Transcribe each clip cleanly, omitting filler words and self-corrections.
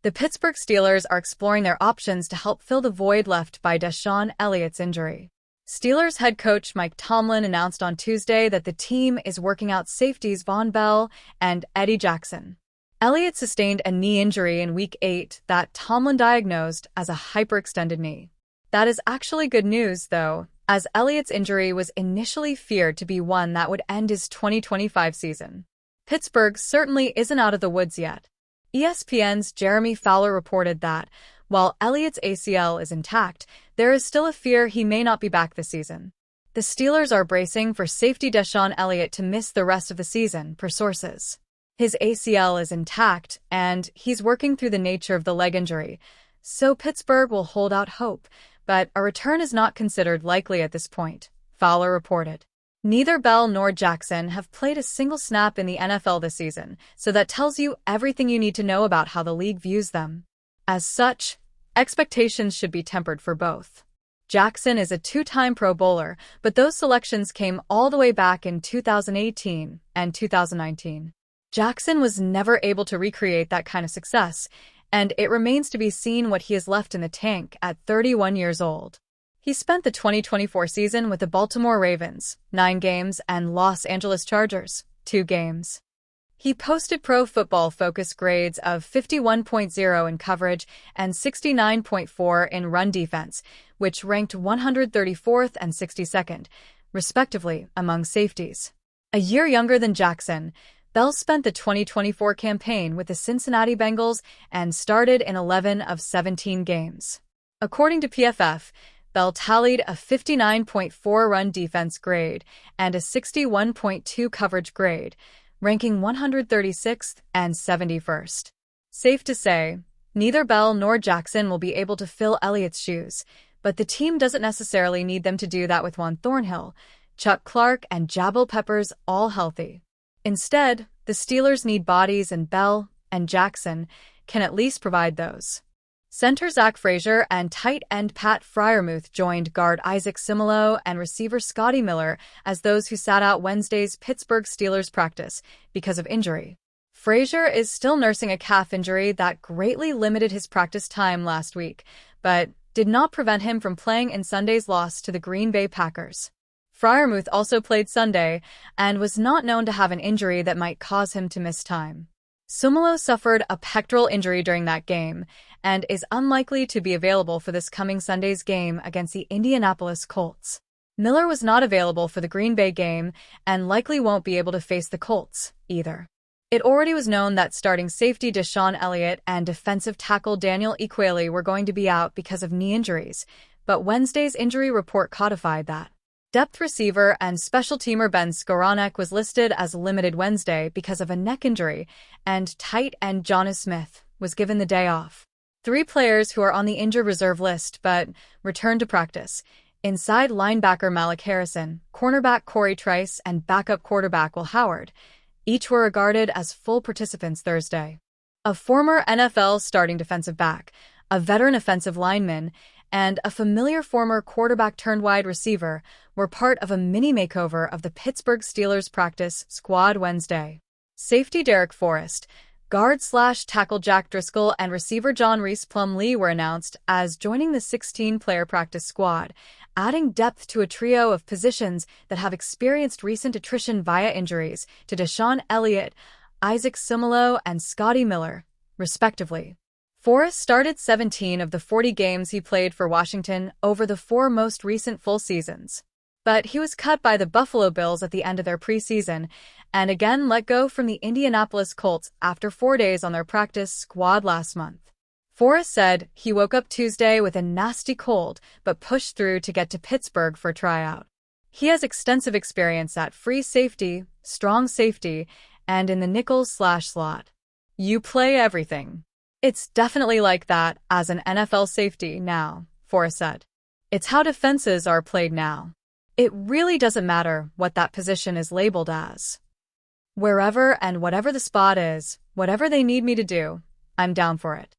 The Pittsburgh Steelers are exploring their options to help fill the void left by Deshaun Elliott's injury. Steelers head coach Mike Tomlin announced on Tuesday that the team is working out safeties Vonn Bell and Eddie Jackson. Elliott sustained a knee injury in Week 8 that Tomlin diagnosed as a hyperextended knee. That is actually good news, though, as Elliott's injury was initially feared to be one that would end his 2025 season. Pittsburgh certainly isn't out of the woods yet. ESPN's Jeremy Fowler reported that, while Elliott's ACL is intact, there is still a fear he may not be back this season. The Steelers are bracing for safety Deshaun Elliott to miss the rest of the season, per sources. His ACL is intact, and he's working through the nature of the leg injury, so Pittsburgh will hold out hope, but a return is not considered likely at this point, Fowler reported. Neither Bell nor Jackson have played a single snap in the NFL this season, so that tells you everything you need to know about how the league views them. As such, expectations should be tempered for both. Jackson is a two-time Pro Bowler, but those selections came all the way back in 2018 and 2019. Jackson was never able to recreate that kind of success, and it remains to be seen what he has left in the tank at 31 years old. He spent the 2024 season with the Baltimore Ravens, 9 games, and Los Angeles Chargers, 2 games. He posted Pro Football Focus grades of 51.0 in coverage and 69.4 in run defense, which ranked 134th and 62nd, respectively, among safeties. A year younger than Jackson, Bell spent the 2024 campaign with the Cincinnati Bengals and started in 11 of 17 games. According to PFF, Bell tallied a 59.4 run defense grade and a 61.2 coverage grade, ranking 136th and 71st. Safe to say, neither Bell nor Jackson will be able to fill Elliott's shoes, but the team doesn't necessarily need them to do that with Juan Thornhill, Chuck Clark, and Jabril Peppers all healthy. Instead, the Steelers need bodies, and Bell and Jackson can at least provide those. Center Zach Frazier and tight end Pat Freiermuth joined guard Isaac Seumalo and receiver Scotty Miller as those who sat out Wednesday's Pittsburgh Steelers practice because of injury. Frazier is still nursing a calf injury that greatly limited his practice time last week, but did not prevent him from playing in Sunday's loss to the Green Bay Packers. Freiermuth also played Sunday and was not known to have an injury that might cause him to miss time. Seumalo suffered a pectoral injury during that game and is unlikely to be available for this coming Sunday's game against the Indianapolis Colts. Miller was not available for the Green Bay game and likely won't be able to face the Colts either. It already was known that starting safety Deshaun Elliott and defensive tackle Daniel Ekuele were going to be out because of knee injuries, but Wednesday's injury report codified that. Depth receiver and special teamer Ben Skowronek was listed as limited Wednesday because of a neck injury, and tight end Jonnu Smith was given the day off. 3 players who are on the injured reserve list but returned to practice: inside linebacker Malik Harrison, cornerback Corey Trice, and backup quarterback Will Howard. Each were regarded as full participants Thursday. A former NFL starting defensive back, a veteran offensive lineman, and a familiar former quarterback-turned-wide receiver were part of a mini-makeover of the Pittsburgh Steelers practice squad Wednesday. Safety Derek Forrest, guard/tackle Jack Driscoll, and receiver John Reese Plumlee were announced as joining the 16-player practice squad, adding depth to a trio of positions that have experienced recent attrition via injuries to Deshaun Elliott, Isaac Seumalo, and Scotty Miller, respectively. Forrest started 17 of the 40 games he played for Washington over the 4 most recent full seasons. But he was cut by the Buffalo Bills at the end of their preseason and again let go from the Indianapolis Colts after 4 days on their practice squad last month. Forrest said he woke up Tuesday with a nasty cold but pushed through to get to Pittsburgh for a tryout. He has extensive experience at free safety, strong safety, and in the nickel/slot. You play everything. It's definitely like that as an NFL safety now, Forrest said. It's how defenses are played now. It really doesn't matter what that position is labeled as. Wherever and whatever the spot is, whatever they need me to do, I'm down for it.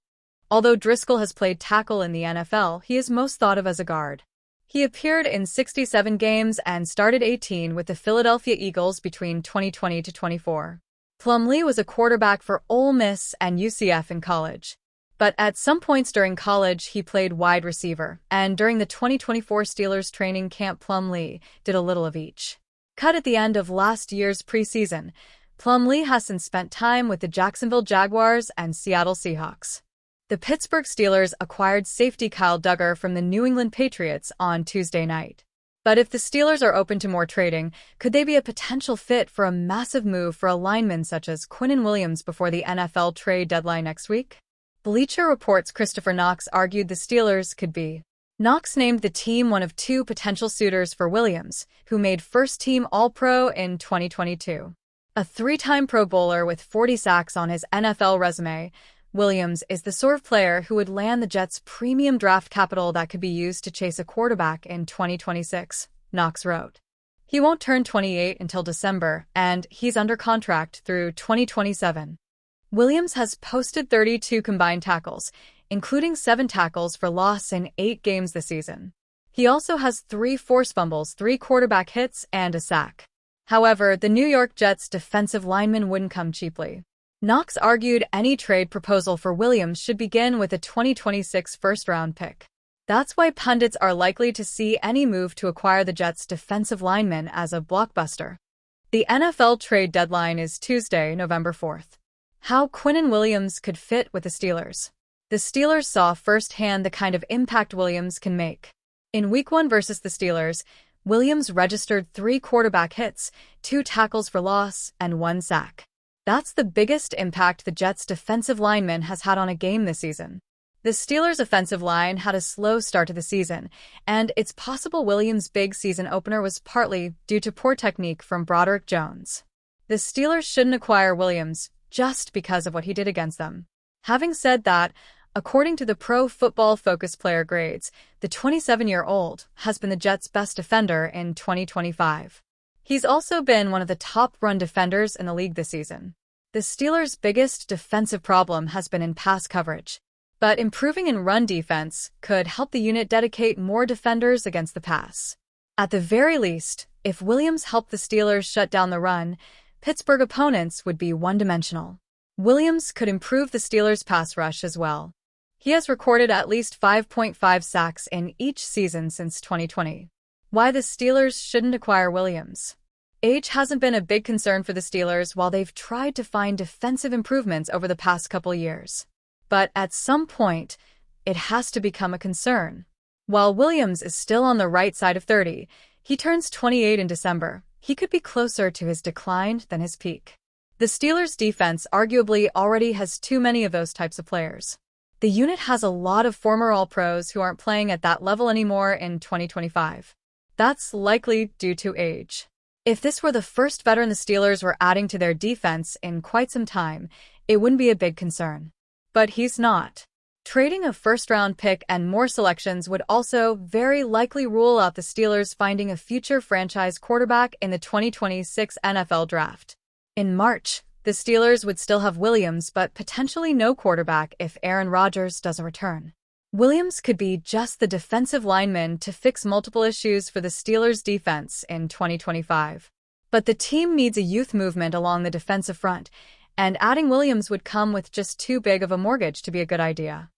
Although Driscoll has played tackle in the NFL, he is most thought of as a guard. He appeared in 67 games and started 18 with the Philadelphia Eagles between 2020 to 24. Plumlee was a quarterback for Ole Miss and UCF in college. But at some points during college, he played wide receiver, and during the 2024 Steelers training camp, Plumlee did a little of each. Cut at the end of last year's preseason, Plumlee has since spent time with the Jacksonville Jaguars and Seattle Seahawks. The Pittsburgh Steelers acquired safety Kyle Duggar from the New England Patriots on Tuesday night. But if the Steelers are open to more trading, could they be a potential fit for a massive move for a lineman such as Quinnen Williams before the NFL trade deadline next week? Bleacher Report's Christopher Knox argued the Steelers could be. Knox named the team one of two potential suitors for Williams, who made first-team All-Pro in 2022. A three-time Pro Bowler with 40 sacks on his NFL resume, Williams is the sort of player who would land the Jets' premium draft capital that could be used to chase a quarterback in 2026, Knox wrote. He won't turn 28 until December, and he's under contract through 2027. Williams has posted 32 combined tackles, including 7 tackles for loss in 8 games this season. He also has 3 forced fumbles, 3 quarterback hits, and a sack. However, the New York Jets' defensive lineman wouldn't come cheaply. Knox argued any trade proposal for Williams should begin with a 2026 first-round pick. That's why pundits are likely to see any move to acquire the Jets' defensive lineman as a blockbuster. The NFL trade deadline is Tuesday, November 4th. How Quinnen Williams could fit with the Steelers. The Steelers saw firsthand the kind of impact Williams can make. In Week 1 versus the Steelers, Williams registered 3 quarterback hits, 2 tackles for loss, and 1 sack. That's the biggest impact the Jets' defensive lineman has had on a game this season. The Steelers' offensive line had a slow start to the season, and it's possible Williams' big season opener was partly due to poor technique from Broderick Jones. The Steelers shouldn't acquire Williams just because of what he did against them. Having said that, according to the Pro Football Focus player grades, the 27-year-old has been the Jets' best defender in 2025. He's also been one of the top run defenders in the league this season. The Steelers' biggest defensive problem has been in pass coverage, but improving in run defense could help the unit dedicate more defenders against the pass. At the very least, if Williams helped the Steelers shut down the run, Pittsburgh opponents would be one-dimensional. Williams could improve the Steelers' pass rush as well. He has recorded at least 5.5 sacks in each season since 2020. Why the Steelers shouldn't acquire Williams. Age hasn't been a big concern for the Steelers while they've tried to find defensive improvements over the past couple years. But at some point, it has to become a concern. While Williams is still on the right side of 30, he turns 28 in December. He could be closer to his decline than his peak. The Steelers' defense arguably already has too many of those types of players. The unit has a lot of former All-Pros who aren't playing at that level anymore in 2025. That's likely due to age. If this were the first veteran the Steelers were adding to their defense in quite some time, it wouldn't be a big concern. But he's not. Trading a first-round pick and more selections would also very likely rule out the Steelers finding a future franchise quarterback in the 2026 NFL Draft. In March, the Steelers would still have Williams but potentially no quarterback if Aaron Rodgers doesn't return. Williams could be just the defensive lineman to fix multiple issues for the Steelers' defense in 2025. But the team needs a youth movement along the defensive front, and adding Williams would come with just too big of a mortgage to be a good idea.